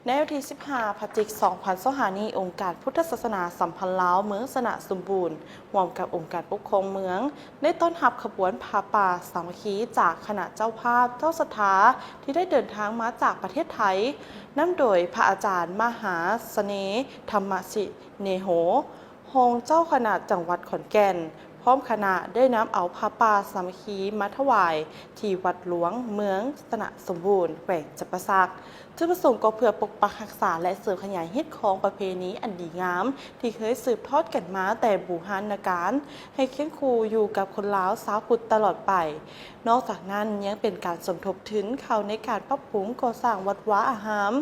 ในวันที่15 พฤศจิกายน 2025 นี้องค์การพุทธศาสนาสัมพันธ์ลาวเมืองสนะสมบูรณ์ร่วมกับองค์การปกครองเมืองได้ต้อนรับขบวนผ้าป่าสามัคคีจากคณะเจ้าภาพเจ้าศรัทธาที่ได้เดินทางมาจากประเทศไทยนำโดยพระอาจารย์มหาเสน่ห์ธรรมสิเนโหรองเจ้าคณะจังหวัดขอนแก่นพร้อมคณะได้นำเอาผ้าป่าสามัคคีมาถวายที่วัดหลวงเมืองสนะสมบูรณ์แขวงจับปะซักจุดประสงค์ก็เพื่อปกปักรักษาและเสริมขยายฮิตของประเพณีอันดีงามที่เคยสืบทอดกันมาแต่โบราณกาลให้เคียงคู่อยู่กับคนลาวชาวพุทธตลอดไป นอกจากนั้นยังเป็นการสมทบทุนเข้าในการปรับปรุงก่อสร้างวัดวาอาราม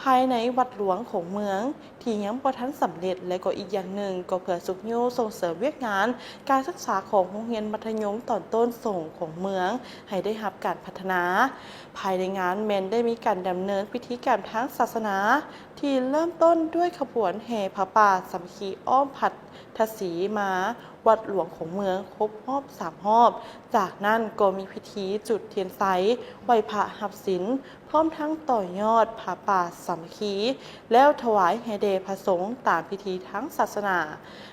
ภายในวัดหลวงของเมืองที่ยังบ่ทันสำเร็จและก็อีกอย่างหนึ่งก็เพื่อสุขโยส่งเสริมเวียกงานการศึกษาของโรงเรียนมัธยมตอนต้นส่งของเมืองให้ได้รับการพัฒนา ภายในงานแมนได้มีการดำเนินพิธีกรรมทางศาสนาที่เริ่มต้นด้วยขบวนแห่ผ้าป่าสามัคคีอ้อมพัทสีมาวัดหลวงของเมืองครบรอบ3 รอบ จากนั้นก็มีพิธีจุดเทียนไสไหว้พระหับศีลพร้อมทั้งต่อยอดผ้าป่าสามัคคีแล้วถวายแห่แด่พระสงฆ์ตามพิธีทั้งศาสนา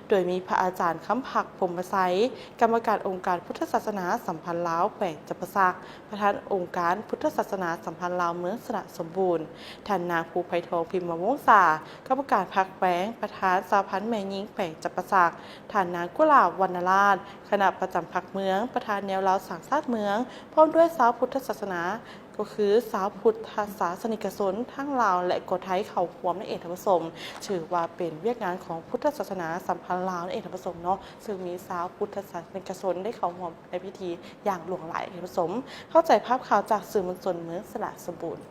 โดยมีพระอาจารย์คำผักพรหมไสยกรรมการองค์การพุทธศาสนาสัมพันธ์ลาวแขวงจับปะซักประธานองค์การพุทธศาสนาสัมพันธ์ลาวเมืองสระสมบูรณ์ท่านนางภูไพทองพิมพ์วงศากรรมการพรรคแขวงประธานสาพันธ์แม่หญิงแขวงจับปะซักท่านนางกุหลาบวรรณราชคณะประจำพรรคเมืองประธานแนวลาวสังสาดเมืองพร้อมด้วยสาวพุทธศาสนาก็คือสาวพุทธศาสนิกชนทั้งลาวและก็ไทยเข้าร่วมในเอกธรรมสมถือว่าเป็นเวียกงานของพุทธศาสนาสัมพันธ์ลาวในเอกธรรมสมเนาะซึ่งมีสาวพุทธศาสนิกชนได้เข้าร่วมในพิธีอย่างหลวงหลายเอกธรรมสมเข้าใจภาพข่าวจากสื่อมวลชนเมืองสระสมบูรณ์